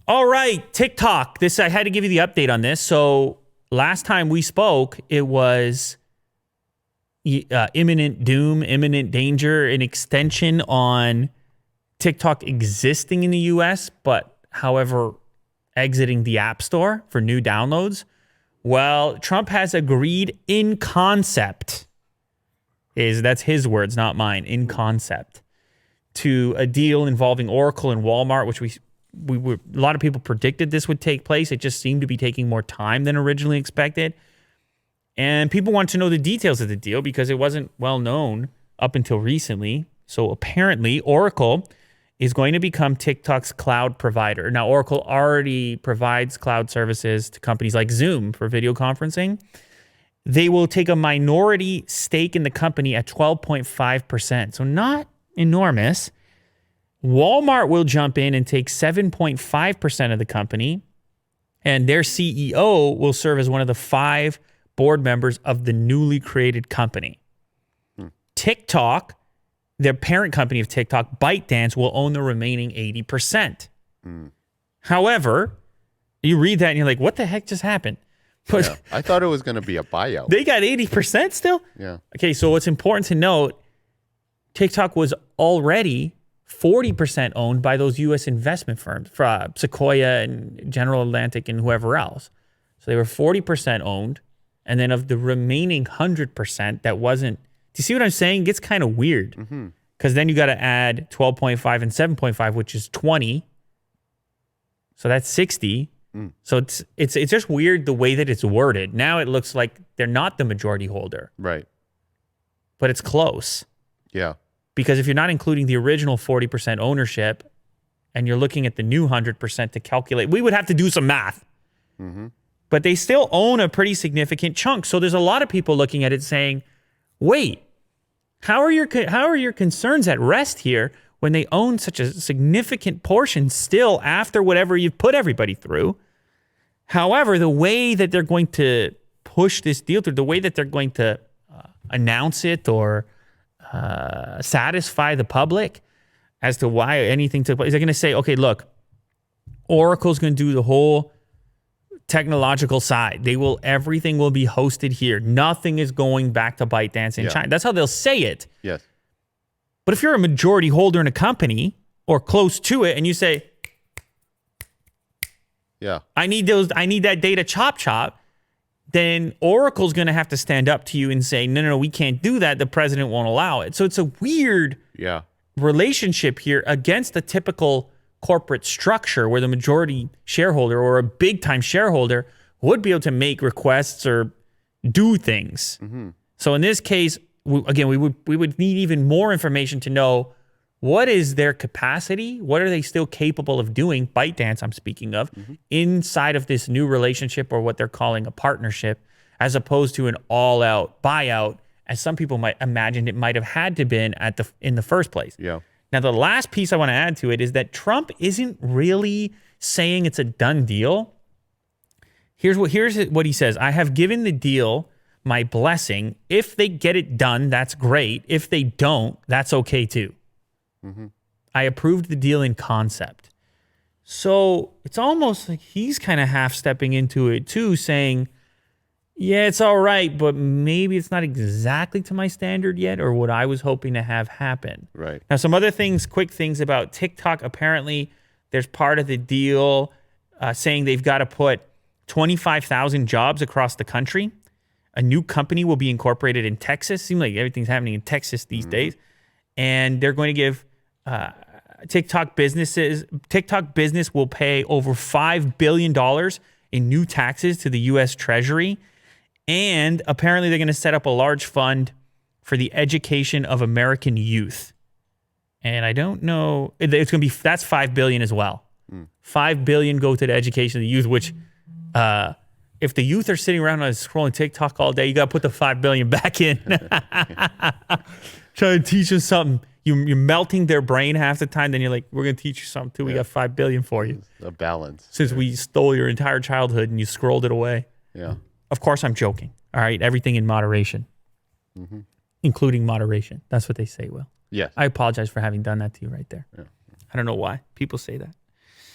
All right, TikTok. I had to give you the update on this. So last time we spoke, it was imminent doom, imminent danger, an extension on TikTok existing in the US, but however, exiting the App Store for new downloads. Well, Trump has agreed in concept, that's his words, not mine, in concept, to a deal involving Oracle and Walmart, which we a lot of people predicted this would take place. It just seemed to be taking more time than originally expected. And people want to know the details of the deal because it wasn't well known up until recently. So apparently Oracle is going to become TikTok's cloud provider. Now, Oracle already provides cloud services to companies like Zoom for video conferencing. They will take a minority stake in the company at 12.5%. So not enormous. Walmart will jump in and take 7.5% of the company, and their CEO will serve as one of the 5 board members of the newly created company. TikTok, their parent company of TikTok, ByteDance, will own the remaining 80%. However, you read that and you're like, what the heck just happened? But Yeah. I thought it was going to be a buyout. they got 80% still? Yeah. Okay, so what's important to note, TikTok was already 40% owned by those U.S. investment firms, Sequoia and General Atlantic and whoever else. So they were 40% owned. And then of the remaining 100% that wasn't, do you see what I'm saying? It gets kind of weird. Because then you got to add 12.5 and 7.5, which is 20. So that's 60. So it's just weird the way that it's worded. Now it looks like they're not the majority holder. Right. But it's close. Yeah. Because if you're not including the original 40% ownership and you're looking at the new 100% to calculate, we would have to do some math. But they still own a pretty significant chunk. So there's a lot of people looking at it saying, wait, how are your concerns at rest here when they own such a significant portion still after whatever you've put everybody through? However, the way that they're going to push this deal through, the way that they're going to announce it or satisfy the public as to why anything took place. They're going to say, okay, look, Oracle's going to do the whole technological side. Everything will be hosted here. Nothing is going back to ByteDance in China. That's how they'll say it. Yes. But if you're a majority holder in a company or close to it and you say, Yeah. I need that data chop, then Oracle's going to have to stand up to you and say, no, we can't do that. The president won't allow it. So it's a weird relationship here against the typical corporate structure where the majority shareholder or a big time shareholder would be able to make requests or do things. So in this case, we would need even more information to know what is their capacity, what are they still capable of doing, ByteDance I'm speaking of, inside of this new relationship or what they're calling a partnership, as opposed to an all-out buyout, as some people might imagine it might have had to been in the first place. Yeah. Now, the last piece I want to add to it is that Trump isn't really saying it's a done deal. Here's what he says. I have given the deal my blessing. If they get it done, that's great. If they don't, that's okay too. I approved the deal in concept. So it's almost like he's kind of half stepping into it too, saying, yeah, it's all right, but maybe it's not exactly to my standard yet or what I was hoping to have happen. Right. Now, some other quick things about TikTok. Apparently, there's part of the deal saying they've got to put 25,000 jobs across the country. A new company will be incorporated in Texas. Seems like everything's happening in Texas these days. And they're going to give TikTok business will pay over $5 billion in new taxes to the U.S. Treasury. And apparently they're going to set up a large fund for the education of American youth. And I don't know, that's $5 billion as well. $5 billion go to the education of the youth, which if the youth are sitting around and scrolling TikTok all day, you got to put the $5 billion back in. Try to teach them something. You're melting their brain half the time. Then you're like, we're going to teach you something too. We got $5 billion for you. A balance. Since we stole your entire childhood and you scrolled it away. Yeah. Of course, I'm joking. All right. Everything in moderation, including moderation. That's what they say, Will. Yes. I apologize for having done that to you right there. Yeah. I don't know why people say that.